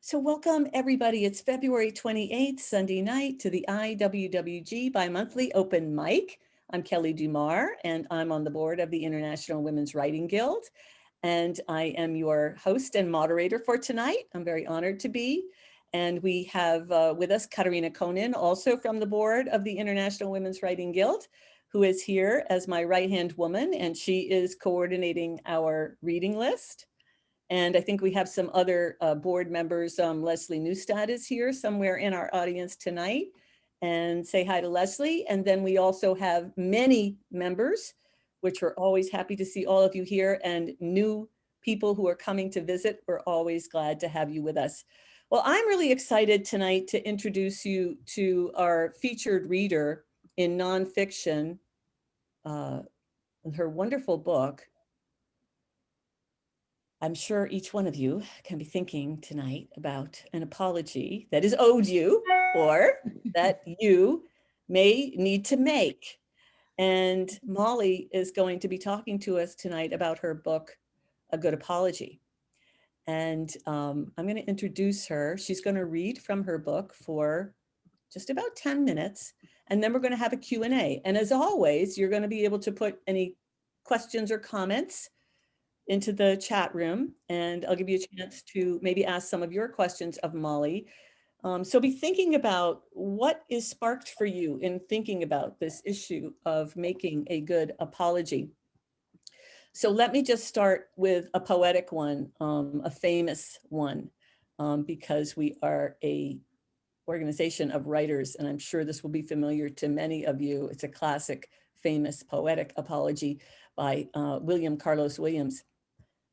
So welcome everybody. It's February 28th, Sunday night to the IWWG Bi-Monthly Open Mic. I'm Kelly Dumar and I'm on the board of the International Women's Writing Guild. And I am your host and moderator for tonight. I'm very honored to be. And we have with us Katarina Konin, also from the board of the International Women's Writing Guild, who is here as my right-hand woman, and she is coordinating our reading list. And I think we have some other board members. Leslie Neustadt is here somewhere in our audience tonight. And say hi to Leslie. And then we also have many members, which we're always happy to see all of you here, and new people who are coming to visit. We're always glad to have you with us. Well, I'm really excited tonight to introduce you to our featured reader in nonfiction, her wonderful book. I'm sure each one of you can be thinking tonight about an apology that is owed you or that you may need to make. And Molly is going to be talking to us tonight about her book, A Good Apology. And I'm going to introduce her. She's going to read from her book for just about 10 minutes, and then we're going to have a Q&A. And as always, you're going to be able to put any questions or comments into the chat room, and I'll give you a chance to maybe ask some of your questions of Molly. So be thinking about what is sparked for you in thinking about this issue of making a good apology. So let me just start with a poetic one, a famous one, because we are a organization of writers, and I'm sure this will be familiar to many of you. It's a classic, famous poetic apology by William Carlos Williams.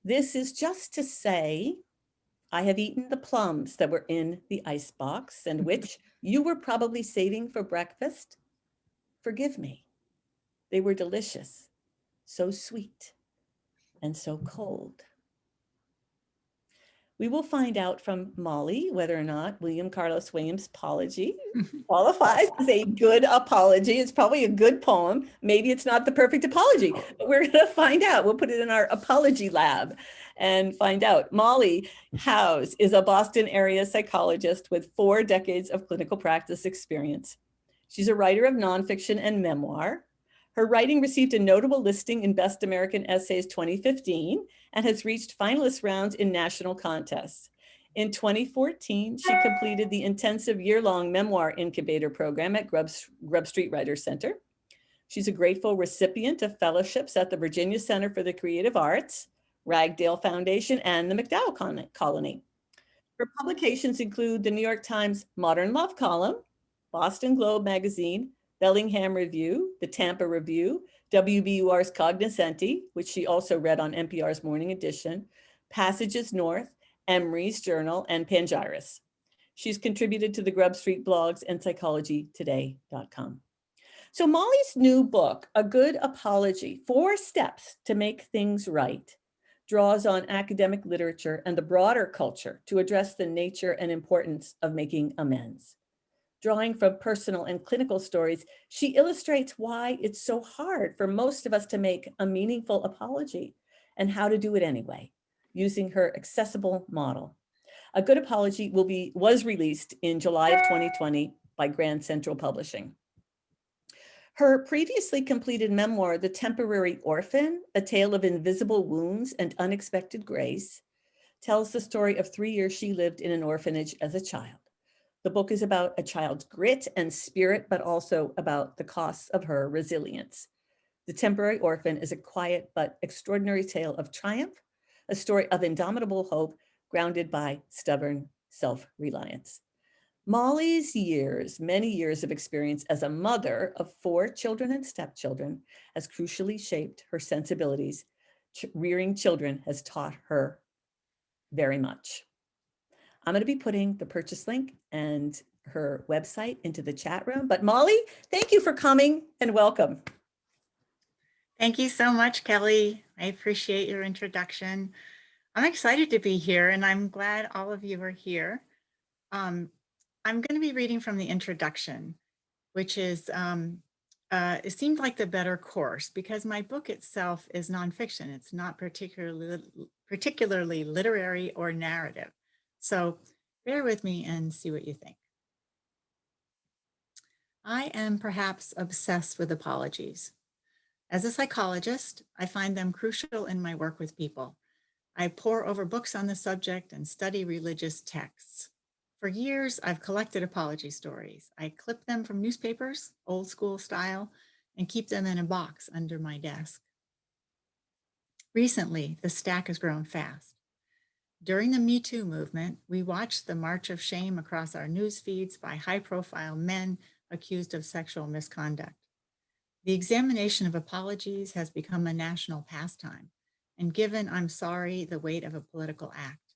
This is just to say, I have eaten the plums that were in the icebox and which you were probably saving for breakfast. Forgive me. They were delicious, so sweet and so cold. We will find out from Molly whether or not William Carlos Williams' apology qualifies as a good apology. It's probably a good poem. Maybe it's not the perfect apology, but we're going to find out. We'll put it in our apology lab and find out. Molly Howes is a Boston area psychologist with 4 decades of clinical practice experience. She's a writer of nonfiction and memoir. Her writing received a notable listing in Best American Essays 2015 and has reached finalist rounds in national contests. In 2014, she completed the intensive year-long memoir incubator program at Grub Street Writers Center. She's a grateful recipient of fellowships at the Virginia Center for the Creative Arts, Ragdale Foundation, and the MacDowell Colony. Her publications include the New York Times Modern Love column, Boston Globe magazine, Bellingham Review, the Tampa Review, WBUR's Cognoscenti, which she also read on NPR's Morning Edition, Passages North, Emery's Journal, and Pangyris. She's contributed to the Grub Street blogs and psychologytoday.com. So Molly's new book, A Good Apology, 4 Steps to Make Things Right, draws on academic literature and the broader culture to address the nature and importance of making amends. Drawing from personal and clinical stories, she illustrates why it's so hard for most of us to make a meaningful apology and how to do it anyway, using her accessible model. A Good Apology was released in July of 2020 by Grand Central Publishing. Her previously completed memoir, The Temporary Orphan, A Tale of Invisible Wounds and Unexpected Grace, tells the story of 3 years she lived in an orphanage as a child. The book is about a child's grit and spirit, but also about the costs of her resilience. The Temporary Orphan is a quiet but extraordinary tale of triumph, a story of indomitable hope grounded by stubborn self-reliance. Molly's many years of experience as a mother of 4 children and stepchildren has crucially shaped her sensibilities. Rearing children has taught her very much. I'm going to be putting the purchase link and her website into the chat room. But Molly, thank you for coming and welcome. Thank you so much, Kelly. I appreciate your introduction. I'm excited to be here and I'm glad all of you are here. I'm going to be reading from the introduction, which is, it seemed like the better course because my book itself is nonfiction. It's not particularly literary or narrative. So Bear with me and see what you think. I am perhaps obsessed with apologies. As a psychologist, I find them crucial in my work with people. I pore over books on the subject and study religious texts. For years, I've collected apology stories. I clip them from newspapers, old school style, and keep them in a box under my desk. Recently, the stack has grown fast. During the Me Too movement, we watched the march of shame across our news feeds by high-profile men accused of sexual misconduct. The examination of apologies has become a national pastime and given I'm sorry the weight of a political act.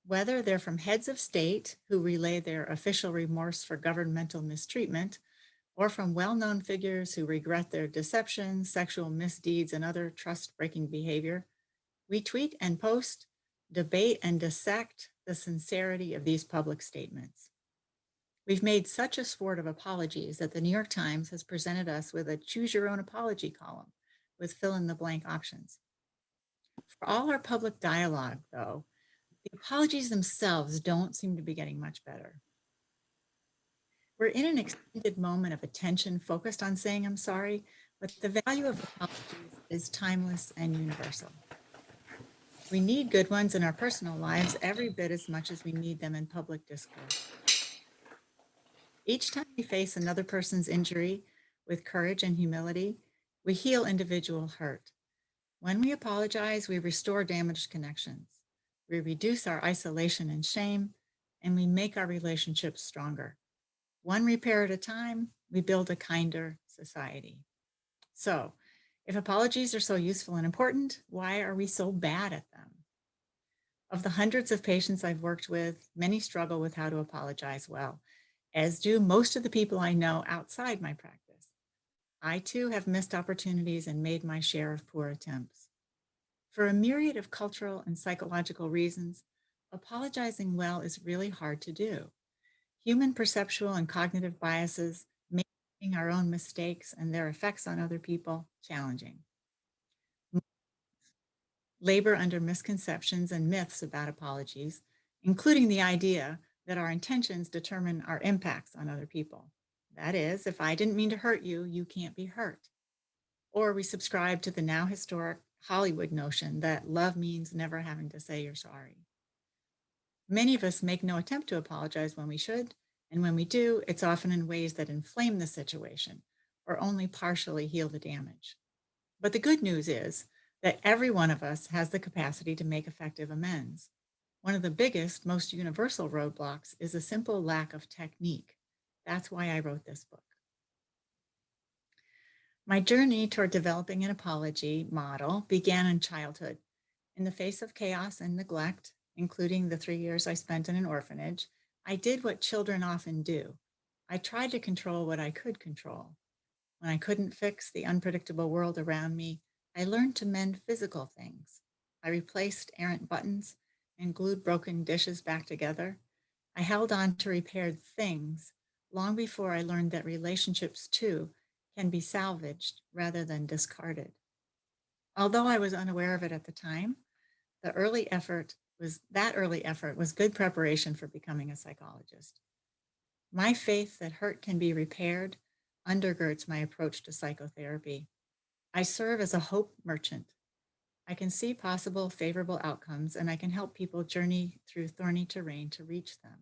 Whether they're from heads of state who relay their official remorse for governmental mistreatment, or from well-known figures who regret their deception, sexual misdeeds, and other trust-breaking behavior, we tweet and post, debate and dissect the sincerity of these public statements. We've made such a sport of apologies that the New York Times has presented us with a choose your own apology column with fill in the blank options. For all our public dialogue, though, the apologies themselves don't seem to be getting much better. We're in an extended moment of attention focused on saying I'm sorry, but the value of apologies is timeless and universal. We need good ones in our personal lives every bit as much as we need them in public discourse. Each time we face another person's injury with courage and humility, we heal individual hurt. When we apologize, we restore damaged connections. We reduce our isolation and shame, and we make our relationships stronger. One repair at a time, we build a kinder society. So, if apologies are so useful and important, why are we so bad at them? Of the hundreds of patients I've worked with, many struggle with how to apologize well, as do most of the people I know outside my practice. I too have missed opportunities and made my share of poor attempts. For a myriad of cultural and psychological reasons, apologizing well is really hard to do. Human perceptual and cognitive biases make our own mistakes and their effects on other people challenging. Labor under misconceptions and myths about apologies, including the idea that our intentions determine our impacts on other people. That is, if I didn't mean to hurt you, you can't be hurt. Or we subscribe to the now historic Hollywood notion that love means never having to say you're sorry. Many of us make no attempt to apologize when we should, and when we do, it's often in ways that inflame the situation or only partially heal the damage. But the good news is that every one of us has the capacity to make effective amends. One of the biggest, most universal roadblocks is a simple lack of technique. That's why I wrote this book. My journey toward developing an apology model began in childhood. In the face of chaos and neglect, including the 3 years I spent in an orphanage, I did what children often do. I tried to control what I could control. When I couldn't fix the unpredictable world around me, I learned to mend physical things. I replaced errant buttons and glued broken dishes back together. I held on to repaired things long before I learned that relationships too can be salvaged rather than discarded. Although I was unaware of it at the time, that early effort was good preparation for becoming a psychologist. My faith that hurt can be repaired undergirds my approach to psychotherapy. I serve as a hope merchant. I can see possible favorable outcomes, and I can help people journey through thorny terrain to reach them.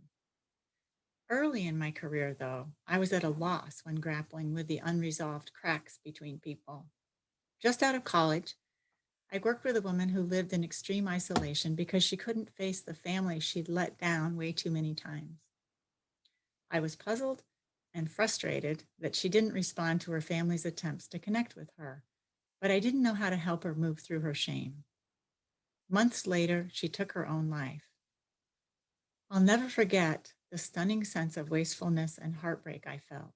Early in my career, though, I was at a loss when grappling with the unresolved cracks between people. Just out of college, I worked with a woman who lived in extreme isolation because she couldn't face the family she'd let down way too many times. I was puzzled and frustrated that she didn't respond to her family's attempts to connect with her, but I didn't know how to help her move through her shame. Months later, she took her own life. I'll never forget the stunning sense of wastefulness and heartbreak I felt.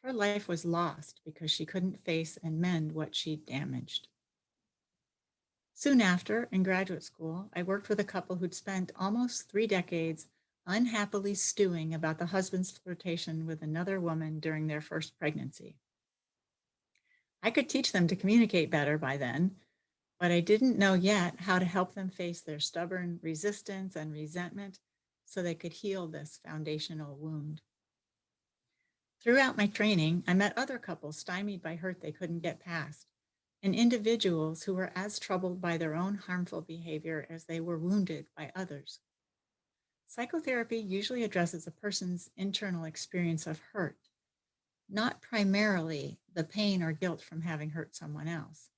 Her life was lost because she couldn't face and mend what she'd damaged. Soon after, in graduate school, I worked with a couple who'd spent almost 3 decades unhappily stewing about the husband's flirtation with another woman during their first pregnancy. I could teach them to communicate better by then, but I didn't know yet how to help them face their stubborn resistance and resentment so they could heal this foundational wound. Throughout my training, I met other couples stymied by hurt they couldn't get past, and individuals who were as troubled by their own harmful behavior as they were wounded by others. Psychotherapy usually addresses a person's internal experience of hurt, not primarily the pain or guilt from having hurt someone else.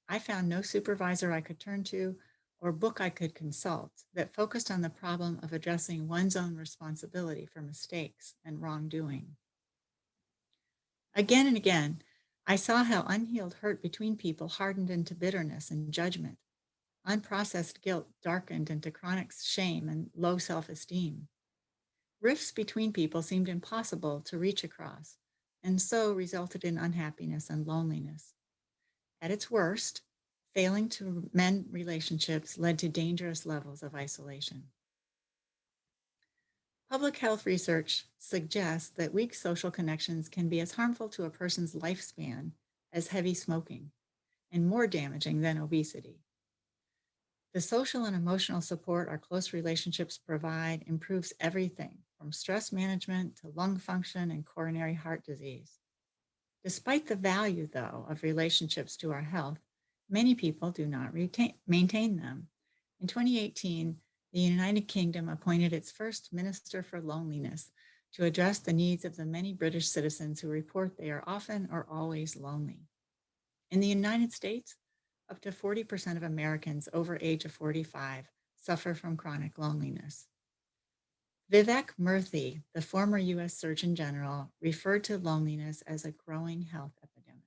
I found no supervisor I could turn to or book I could consult that focused on the problem of addressing one's own responsibility for mistakes and wrongdoing. Again and again, I saw how unhealed hurt between people hardened into bitterness and judgment. Unprocessed guilt darkened into chronic shame and low self-esteem. Rifts between people seemed impossible to reach across, and so resulted in unhappiness and loneliness. At its worst, failing to mend relationships led to dangerous levels of isolation. Public health research suggests that weak social connections can be as harmful to a person's lifespan as heavy smoking and more damaging than obesity. The social and emotional support our close relationships provide improves everything from stress management to lung function and coronary heart disease. Despite the value, though, of relationships to our health, many people do not maintain them. In 2018, the United Kingdom appointed its first Minister for Loneliness to address the needs of the many British citizens who report they are often or always lonely. In the United States, up to 40% of Americans over age of 45 suffer from chronic loneliness. Vivek Murthy, the former US Surgeon General, referred to loneliness as a growing health epidemic.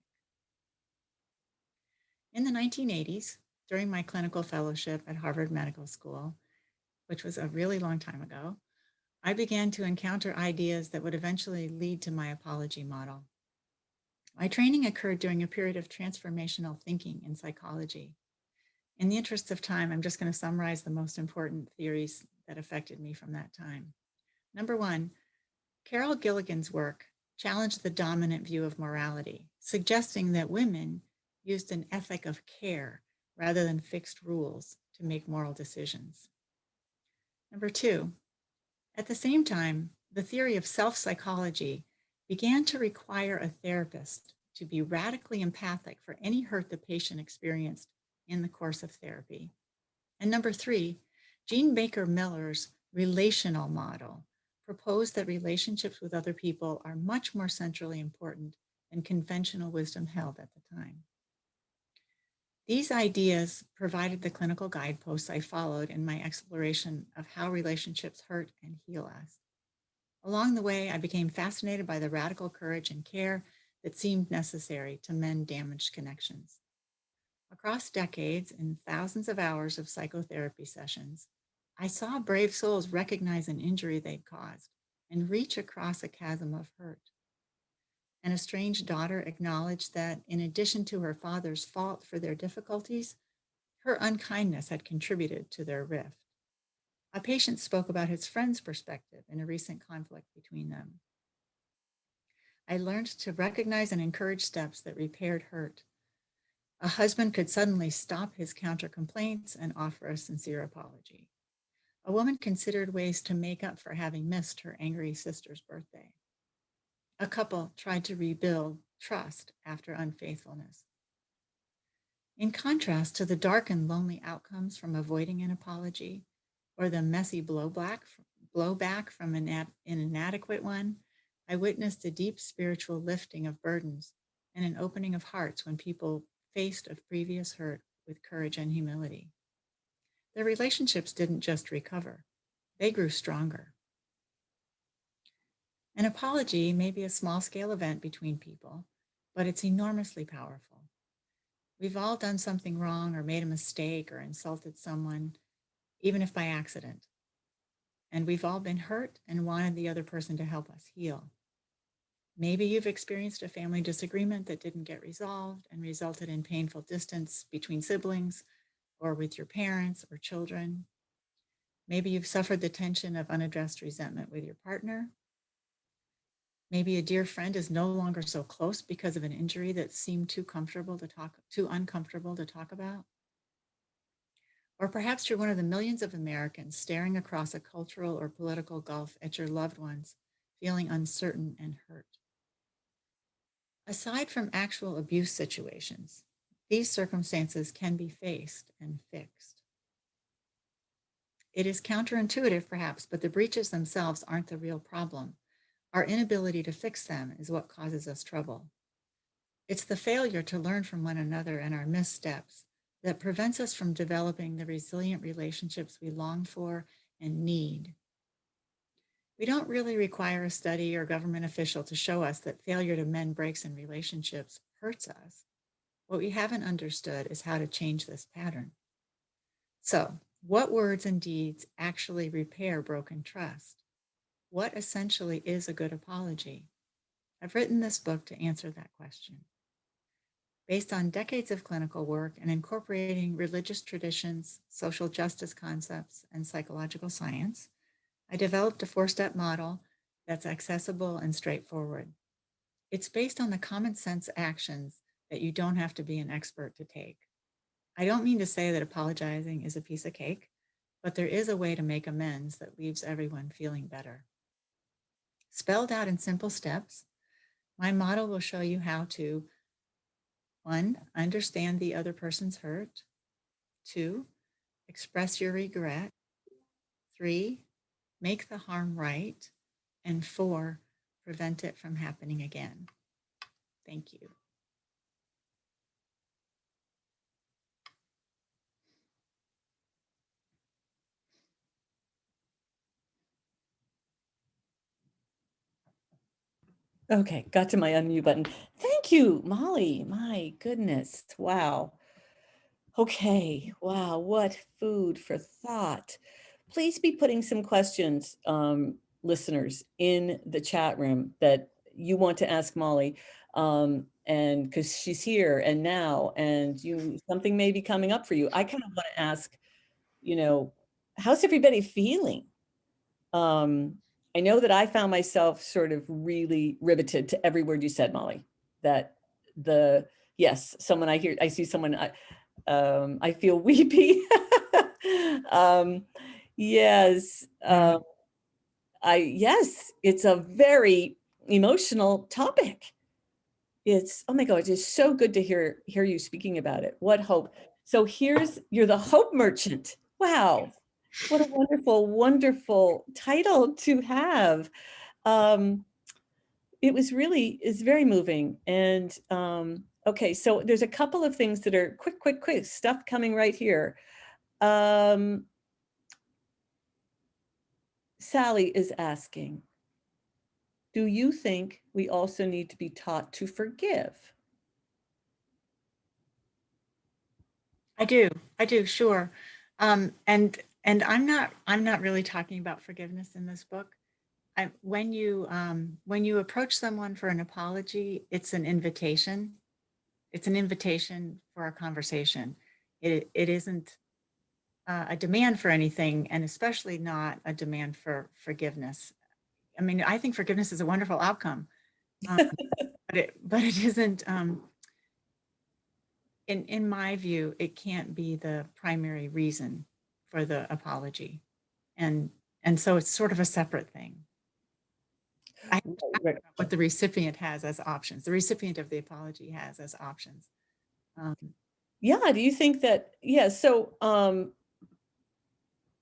In the 1980s, during my clinical fellowship at Harvard Medical School, which was a really long time ago, I began to encounter ideas that would eventually lead to my apology model. My training occurred during a period of transformational thinking in psychology. In the interest of time, I'm just going to summarize the most important theories that affected me from that time. Number one, Carol Gilligan's work challenged the dominant view of morality, suggesting that women used an ethic of care rather than fixed rules to make moral decisions. Number two, at the same time, the theory of self-psychology began to require a therapist to be radically empathic for any hurt the patient experienced in the course of therapy. And number three, Jean Baker Miller's relational model proposed that relationships with other people are much more centrally important than conventional wisdom held at the time. These ideas provided the clinical guideposts I followed in my exploration of how relationships hurt and heal us. Along the way, I became fascinated by the radical courage and care that seemed necessary to mend damaged connections. Across decades and thousands of hours of psychotherapy sessions, I saw brave souls recognize an injury they'd caused and reach across a chasm of hurt. An estranged daughter acknowledged that in addition to her father's fault for their difficulties, her unkindness had contributed to their rift. A patient spoke about his friend's perspective in a recent conflict between them. I learned to recognize and encourage steps that repaired hurt. A husband could suddenly stop his counter complaints and offer a sincere apology. A woman considered ways to make up for having missed her angry sister's birthday. A couple tried to rebuild trust after unfaithfulness. In contrast to the dark and lonely outcomes from avoiding an apology or the messy blowback from an inadequate one, I witnessed a deep spiritual lifting of burdens and an opening of hearts when people faced a previous hurt with courage and humility. Their relationships didn't just recover, they grew stronger. An apology may be a small-scale event between people, but it's enormously powerful. We've all done something wrong or made a mistake or insulted someone, even if by accident. And we've all been hurt and wanted the other person to help us heal. Maybe you've experienced a family disagreement that didn't get resolved and resulted in painful distance between siblings or with your parents or children. Maybe you've suffered the tension of unaddressed resentment with your partner. Maybe a dear friend is no longer so close because of an injury that seemed too uncomfortable to talk about. Or perhaps you're one of the millions of Americans staring across a cultural or political gulf at your loved ones, feeling uncertain and hurt. Aside from actual abuse situations, these circumstances can be faced and fixed. It is counterintuitive, perhaps, but the breaches themselves aren't the real problem. Our inability to fix them is what causes us trouble. It's the failure to learn from one another and our missteps that prevents us from developing the resilient relationships we long for and need. We don't really require a study or government official to show us that failure to mend breaks in relationships hurts us. What we haven't understood is how to change this pattern. So, what words and deeds actually repair broken trust? What essentially is a good apology? I've written this book to answer that question. Based on decades of clinical work and incorporating religious traditions, social justice concepts, and psychological science, I developed a 4-step model that's accessible and straightforward. It's based on the common sense actions that you don't have to be an expert to take. I don't mean to say that apologizing is a piece of cake, but there is a way to make amends that leaves everyone feeling better. Spelled out in simple steps, my model will show you how to 1, understand the other person's hurt. 2, express your regret. 3, make the harm right. And 4, prevent it from happening again. Thank you. Okay, got to my unmute button. Thank you, Molly. My goodness. Wow. Okay, wow, what food for thought. Please be putting some questions, listeners, in the chat room that you want to ask Molly. And because she's here and now, and something may be coming up for you. I kind of want to ask, how's everybody feeling? I know that I found myself sort of really riveted to every word you said, Molly. Yes, I see someone, I feel weepy. Yes, yes, it's a very emotional topic. Oh my God, it's so good to hear you speaking about it. What hope. So you're the hope merchant. Wow. What a wonderful, wonderful title to have. It's very moving. And okay, so there's a couple of things that are quick stuff coming right here. Sally is asking, do you think we also need to be taught to forgive? I do, sure. And I'm not really talking about forgiveness in this book. When you approach someone for an apology, it's an invitation. It's an invitation for a conversation. It isn't a demand for anything, and especially not a demand for forgiveness. I mean, I think forgiveness is a wonderful outcome, but it isn't. In my view, it can't be the primary reason for the apology, and so it's sort of a separate thing. I have to talk about what the recipient has as options. The recipient of the apology has as options. Yeah, do you think that? Yeah, so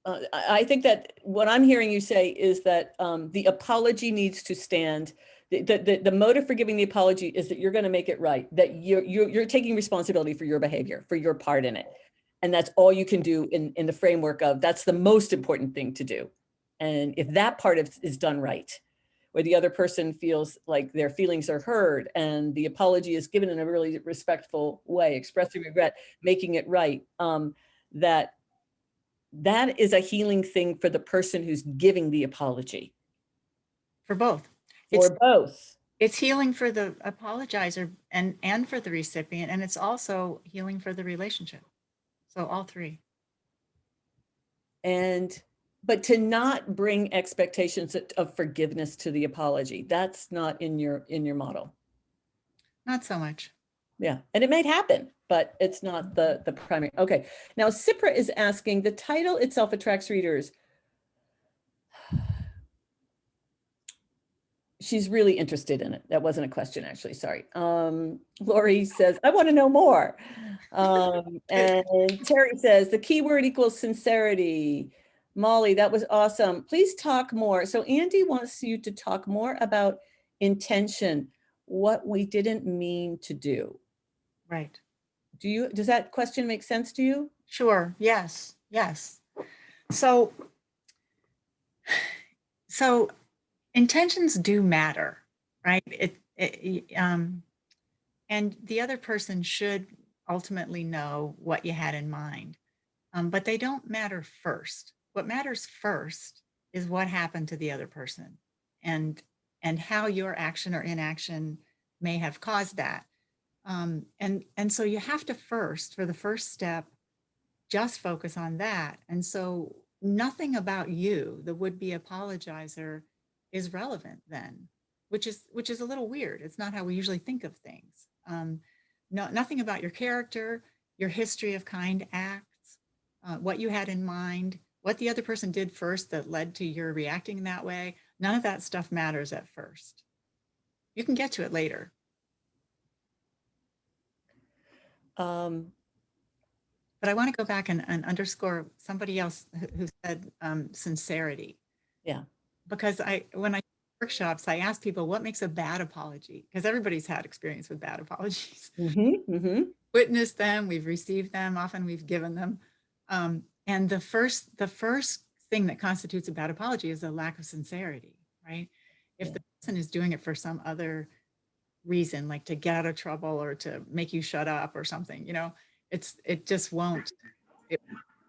I think that what I'm hearing you say is that the apology needs to stand. The motive for giving the apology is that you're going to make it right, that you're taking responsibility for your behavior, for your part in it. And that's all you can do in the framework of that's the most important thing to do. And if that part is done right, where the other person feels like their feelings are heard and the apology is given in a really respectful way, expressing regret, making it right, that is a healing thing for the person who's giving the apology. For both. It's healing for the apologizer and for the recipient, and it's also healing for the relationship. So all three. But to not bring expectations of forgiveness to the apology, that's not in your model. Not so much. Yeah, and it might happen, but it's not the primary. Okay, now Cipra is asking, the title itself attracts readers. She's really interested in it. That wasn't a question, actually. Sorry. Lori says, I want to know more. And Terry says, the keyword equals sincerity. Molly, that was awesome. Please talk more. So Andy wants you to talk more about intention, what we didn't mean to do. Right. Does that question make sense to you? Sure. Yes. Yes. So intentions do matter, right? And the other person should ultimately know what you had in mind, but they don't matter first. What matters first is what happened to the other person, and how your action or inaction may have caused that. And so you have to first, for the first step, just focus on that. And so nothing about you, the would-be apologizer, is relevant then, which is a little weird. It's not how we usually think of things. Nothing about your character, your history of kind acts, what you had in mind, what the other person did first that led to your reacting that way. None of that stuff matters at first. You can get to it later. But I want to go back and underscore somebody else who said sincerity. Yeah. Because when I workshops, I ask people, what makes a bad apology? Because everybody's had experience with bad apologies. Witnessed them, we've received them, often we've given them. And the first thing that constitutes a bad apology is a lack of sincerity, right? If the person is doing it for some other reason, like to get out of trouble or to make you shut up or something, it just won't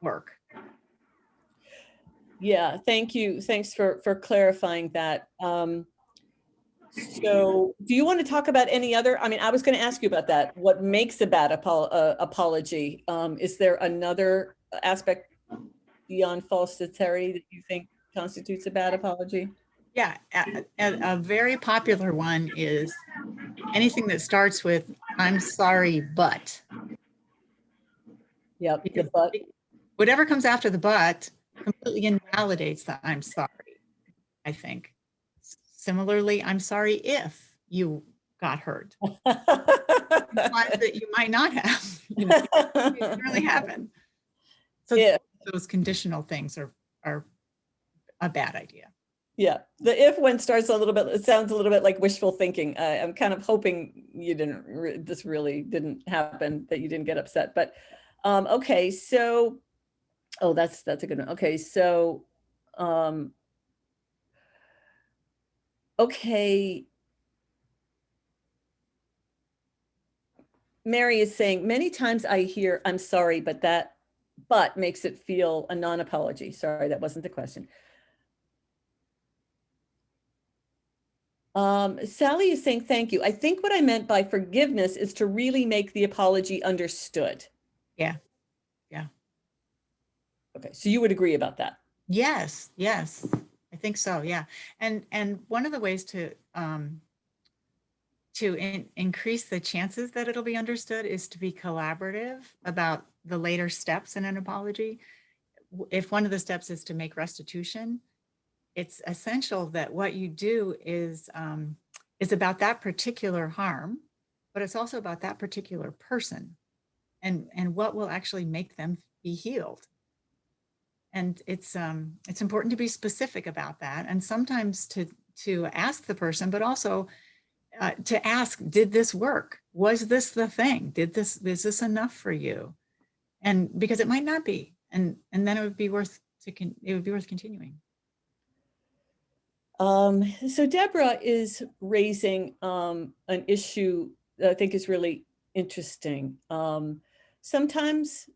work. Yeah, thank you. Thanks for clarifying that. So do you want to talk about any other, I mean, I was going to ask you about that. What makes a bad apology? Is there another aspect beyond false sincerity that you think constitutes a bad apology? Yeah, a very popular one is anything that starts with, I'm sorry, but. Yep, the but. Whatever comes after the but completely invalidates the I'm sorry, I think. Similarly, I'm sorry if you got hurt. That you might not have. It really happened. So yeah, those conditional things are a bad idea. Yeah, the if when starts a little bit, it sounds a little bit like wishful thinking. I'm kind of hoping you this really didn't happen, that you didn't get upset. But okay, so, oh, that's a good one. Okay, so, okay. Mary is saying, many times I hear, I'm sorry, but that but makes it feel a non-apology. Sorry, that wasn't the question. Sally is saying, thank you. I think what I meant by forgiveness is to really make the apology understood. Yeah. Yeah. Okay, so you would agree about that? Yes, yes, I think so. Yeah, and one of the ways to increase the chances that it'll be understood is to be collaborative about the later steps in an apology. If one of the steps is to make restitution, it's essential that what you do is about that particular harm, but it's also about that particular person and what will actually make them be healed. And it's important to be specific about that, and sometimes to ask the person, but also to ask, did this work? Was this the thing? Is this enough for you? And because it might not be, and then it would be worth continuing. So Deborah is raising an issue that I think is really interesting. Sometimes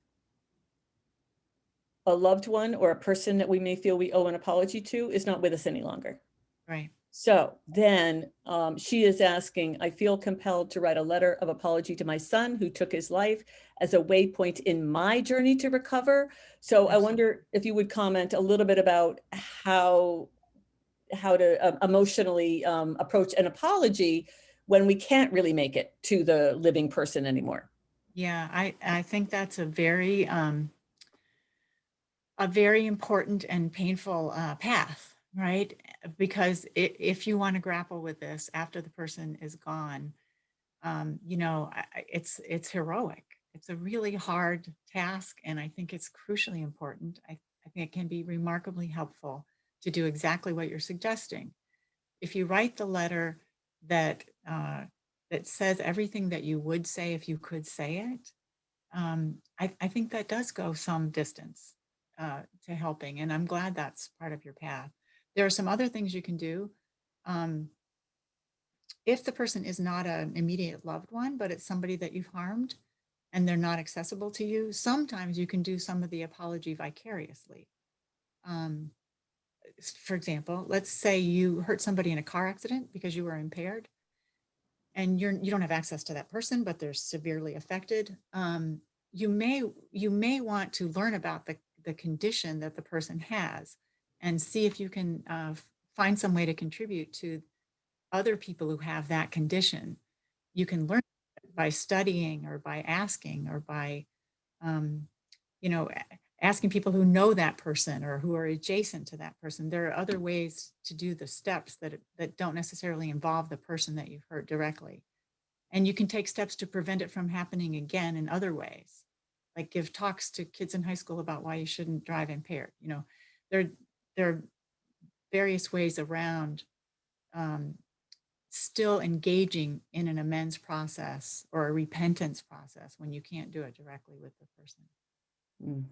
a loved one or a person that we may feel we owe an apology to is not with us any longer. Right. So then she is asking, I feel compelled to write a letter of apology to my son who took his life as a waypoint in my journey to recover. So I wonder if you would comment a little bit about how to emotionally approach an apology when we can't really make it to the living person anymore. Yeah, I think that's a very important and painful path, right? Because if you want to grapple with this after the person is gone, you know, it's heroic. It's a really hard task, and I think it's crucially important. I think it can be remarkably helpful to do exactly what you're suggesting. If you write the letter that that says everything that you would say if you could say it, I think that does go some distance to helping, and I'm glad that's part of your path. There are some other things you can do. Um, if the person is not an immediate loved one, but it's somebody that you've harmed and they're not accessible to you, sometimes you can do some of the apology vicariously. Um, for example, let's say you hurt somebody in a car accident because you were impaired and you don't have access to that person, but they're severely affected. You may want to learn about the condition that the person has and see if you can find some way to contribute to other people who have that condition. You can learn by studying or by asking or by um, you know, asking people who know that person or who are adjacent to that person. There are other ways to do the steps that don't necessarily involve the person that you've hurt directly. And you can take steps to prevent it from happening again in other ways, like give talks to kids in high school about why you shouldn't drive impaired. You know, there, there are various ways around um, still engaging in an amends process or a repentance process when you can't do it directly with the person. Mm.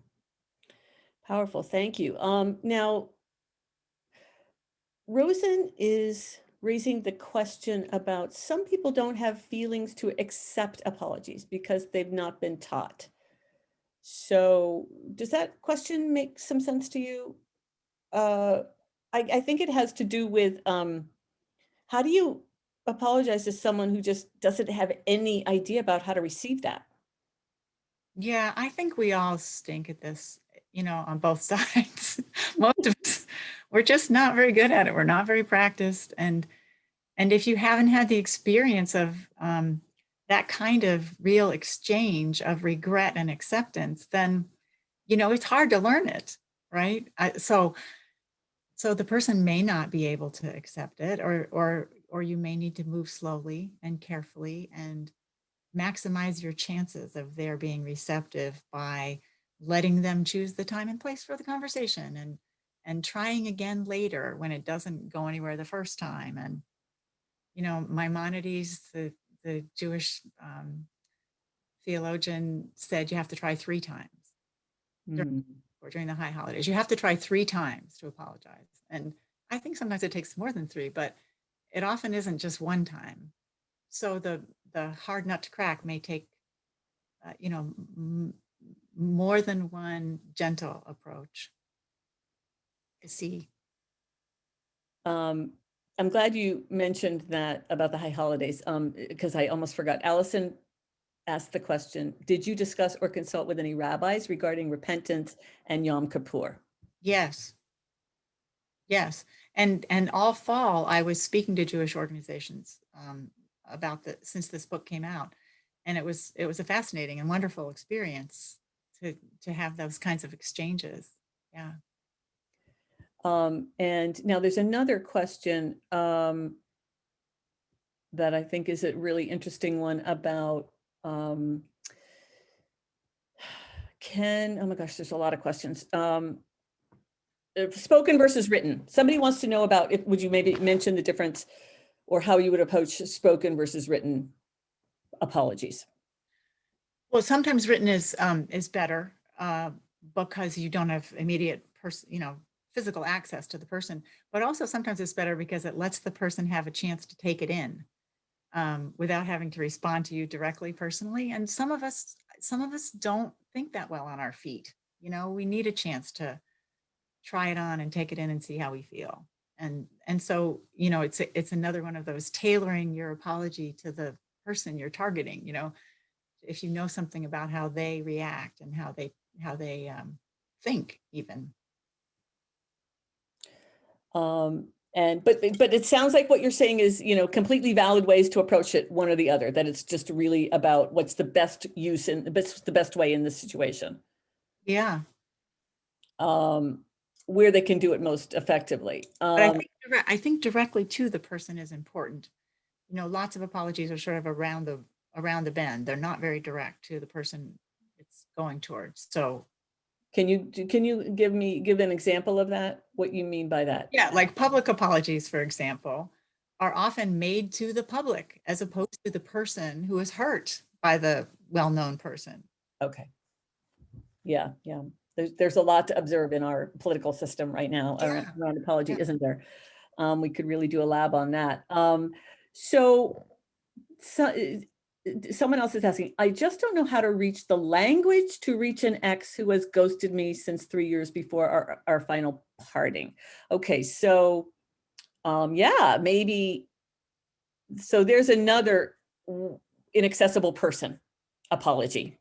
Powerful, thank you. Now, Rosen is raising the question about some people don't have feelings to accept apologies because they've not been taught. So does that question make some sense to you? I think it has to do with how do you apologize to someone who just doesn't have any idea about how to receive that? Yeah, I think we all stink at this, you know, on both sides. Most of us, we're just not very good at it. We're not very practiced. And if you haven't had the experience of that kind of real exchange of regret and acceptance, then, you know, it's hard to learn it, right? So the person may not be able to accept it, or you may need to move slowly and carefully and maximize your chances of their being receptive by letting them choose the time and place for the conversation and trying again later when it doesn't go anywhere the first time. And you know, Maimonides, the Jewish theologian, said you have to try 3 times during, Mhm. or during the high holidays. You have to try 3 times to apologize. And I think sometimes it takes more than 3, but it often isn't just one time. So the hard nut to crack may take you know, more than one gentle approach to see. Um, I'm glad you mentioned that about the high holidays, because I almost forgot. Allison asked the question, did you discuss or consult with any rabbis regarding repentance and Yom Kippur? Yes, yes. And all fall, I was speaking to Jewish organizations about the since this book came out. And it was a fascinating and wonderful experience to have those kinds of exchanges. Yeah. And now there's another question that I think is a really interesting one about oh my gosh, there's a lot of questions. Spoken versus written. Somebody wants to know about if, would you maybe mention the difference or how you would approach spoken versus written apologies? Well, sometimes written is better because you don't have immediate physical access to the person. But also sometimes it's better because it lets the person have a chance to take it in without having to respond to you directly personally. And some of us don't think that well on our feet. You know, we need a chance to try it on and take it in and see how we feel. And so, you know, it's another one of those tailoring your apology to the person you're targeting. You know, if you know something about how they react and how they think even. And but it sounds like what you're saying is, completely valid ways to approach it, one or the other, that it's just really about what's the best use and the best way in this situation. Yeah. Where they can do it most effectively. But I think directly to the person is important. Lots of apologies are sort of around the bend. They're not very direct to the person it's going towards. So can you give an example of that? What you mean by that? yeah, like public apologies, for example, are often made to the public as opposed to the person who is hurt by the well-known person. Okay. Yeah. There's a lot to observe in our political system right now around apology, isn't there? We could really do a lab on that. So someone else is asking, I just don't know how to reach the language to reach an ex who has ghosted me since 3 years before our final parting. Okay, so yeah, maybe. So there's another inaccessible person apology,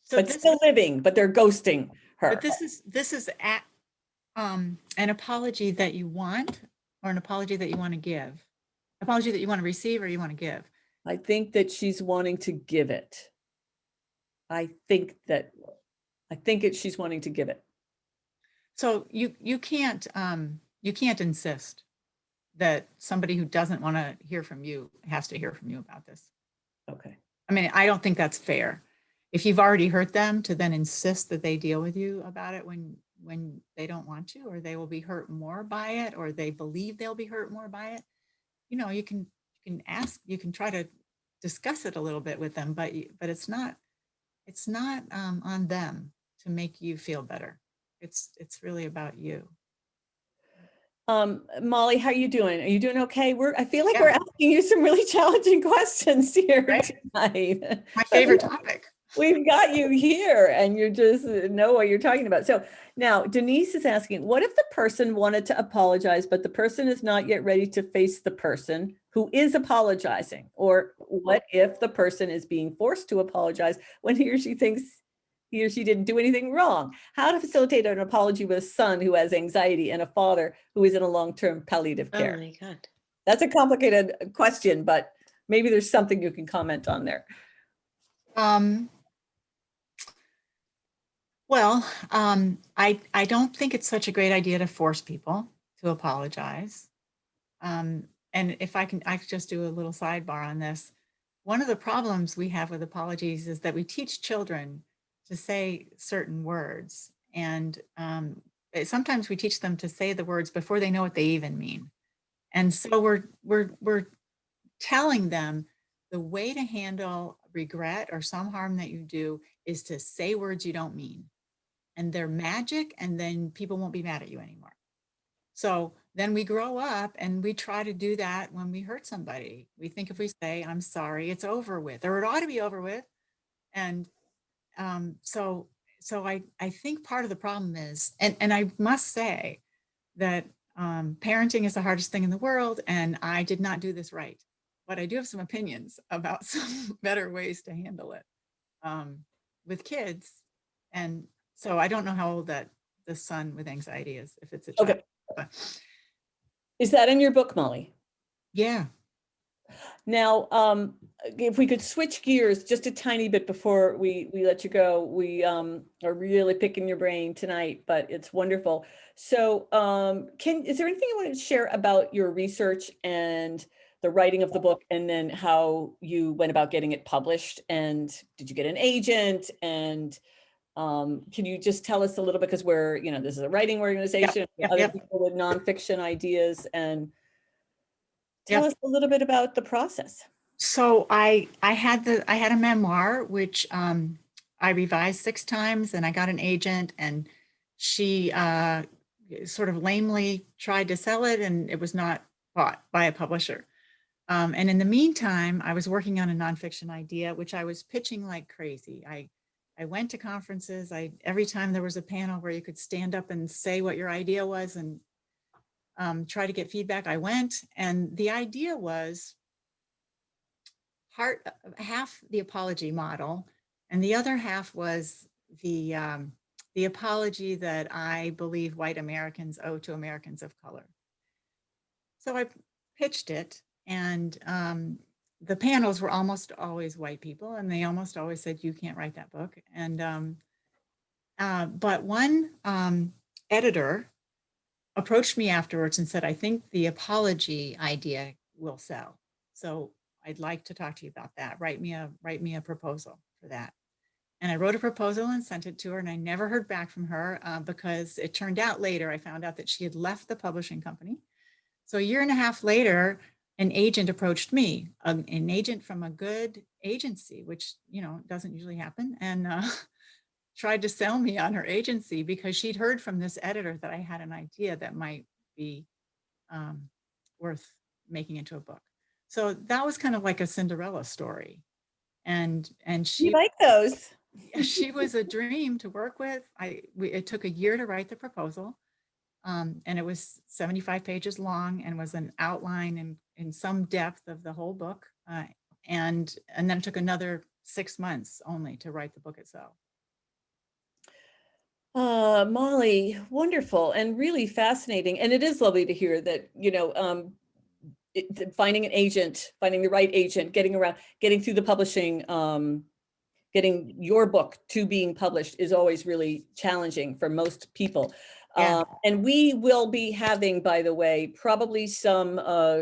So but still living, but they're ghosting her. But this is an apology that you want, or an apology that you want to give, apology that you want to receive or you want to give. I think that she's wanting to give it. I think she's wanting to give it. So you can't insist that somebody who doesn't want to hear from you has to hear from you about this. Okay. I mean, I don't think that's fair. If you've already hurt them, to then insist that they deal with you about it when they don't want to, or they will be hurt more by it, or they believe they'll be hurt more by it. You can ask, you can try to discuss it a little bit with them, but it's not on them to make you feel better. It's really about you. Molly, how are you doing? Are you doing okay? I feel like we're asking you some really challenging questions here tonight. My favorite topic. We've got you here and you just know what you're talking about. So now Denise is asking, what if the person wanted to apologize, but the person is not yet ready to face the person who is apologizing? Or what if the person is being forced to apologize when he or she thinks he or she didn't do anything wrong? How to facilitate an apology with a son who has anxiety and a father who is in a long-term palliative care? Oh my God. That's a complicated question, but maybe there's something you can comment on there. Well, I don't think it's such a great idea to force people to apologize. And if I could just do a little sidebar on this. One of the problems we have with apologies is that we teach children to say certain words. And sometimes we teach them to say the words before they know what they even mean. And so we're telling them the way to handle regret or some harm that you do is to say words you don't mean. And they're magic, and then people won't be mad at you anymore. So then we grow up and we try to do that when we hurt somebody. We think if we say, I'm sorry, it's over with, or it ought to be over with. And so I think part of the problem is, and I must say that parenting is the hardest thing in the world, and I did not do this right. But I do have some opinions about some better ways to handle it with kids. And so I don't know how old that the son with anxiety is, if it's a child. Okay. Is that in your book, Molly? Yeah. Now, if we could switch gears just a tiny bit before we let you go. We are really picking your brain tonight, but it's wonderful. So is there anything you want to share about your research and the writing of the book, and then how you went about getting it published? And did you get an agent? And can you just tell us a little bit, because we're, this is a writing organization, other people with nonfiction ideas, and tell us a little bit about the process. So I had a memoir, which I revised 6 times, and I got an agent, and she sort of lamely tried to sell it, and it was not bought by a publisher. And in the meantime, I was working on a nonfiction idea, which I was pitching like crazy. I went to conferences. Every time there was a panel where you could stand up and say what your idea was and try to get feedback, I went. And the idea was half the apology model, and the other half was the apology that I believe white Americans owe to Americans of color. So I pitched it, and the panels were almost always white people, and they almost always said, you can't write that book. And but one editor approached me afterwards and said, I think the apology idea will sell. So I'd like to talk to you about that. Write me a proposal for that. And I wrote a proposal and sent it to her, and I never heard back from her because it turned out later, I found out that she had left the publishing company. So a year and a half later, an agent approached me, an agent from a good agency, which, you know, doesn't usually happen, and tried to sell me on her agency because she'd heard from this editor that I had an idea that might be worth making into a book. So that was kind of like a Cinderella story. And You she like those? she was a dream to work with. It took a year to write the proposal. And it was 75 pages long and was an outline and in some depth of the whole book. And then it took another 6 months only to write the book itself. Molly, wonderful and really fascinating. And it is lovely to hear that, you know, finding an agent, finding the right agent, getting through the publishing, getting your book to being published is always really challenging for most people. Yeah. And we will be having, by the way, probably some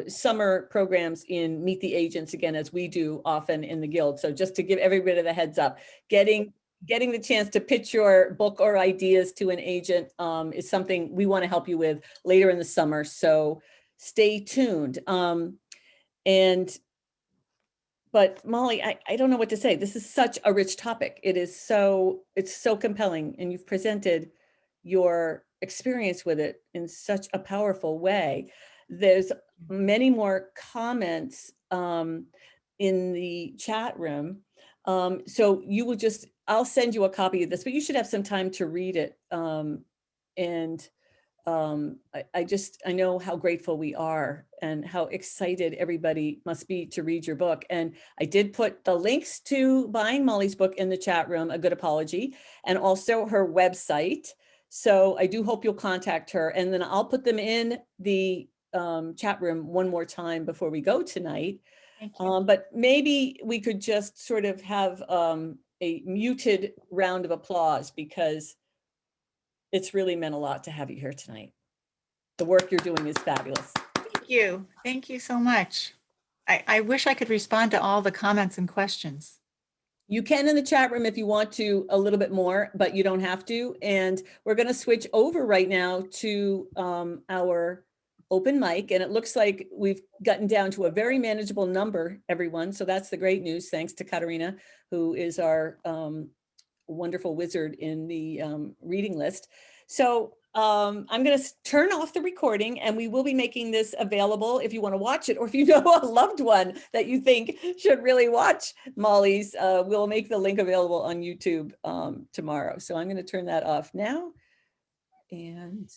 summer programs in Meet the Agents again, as we do often in the Guild. So just to give everybody the heads up, getting the chance to pitch your book or ideas to an agent is something we want to help you with later in the summer. So stay tuned. But Molly, I don't know what to say. This is such a rich topic. It's so compelling, and you've presented your experience with it in such a powerful way. There's many more comments in the chat room. So I'll send you a copy of this, but you should have some time to read it. And I know how grateful we are and how excited everybody must be to read your book. And I did put the links to buying Molly's book in the chat room, A Good Apology, and also her website. So I do hope you'll contact her, and then I'll put them in the chat room one more time before we go tonight. Thank you. But maybe we could just sort of have a muted round of applause, because it's really meant a lot to have you here tonight. The work you're doing is fabulous. Thank you. Thank you so much. I wish I could respond to all the comments and questions. You can in the chat room if you want to a little bit more, but you don't have to. And we're going to switch over right now to our open mic. And it looks like we've gotten down to a very manageable number, everyone. So that's the great news. Thanks to Katarina, who is our wonderful wizard in the reading list. So I'm going to turn off the recording, and we will be making this available if you want to watch it, or if you know a loved one that you think should really watch Molly's, we'll make the link available on YouTube tomorrow. So I'm going to turn that off now. And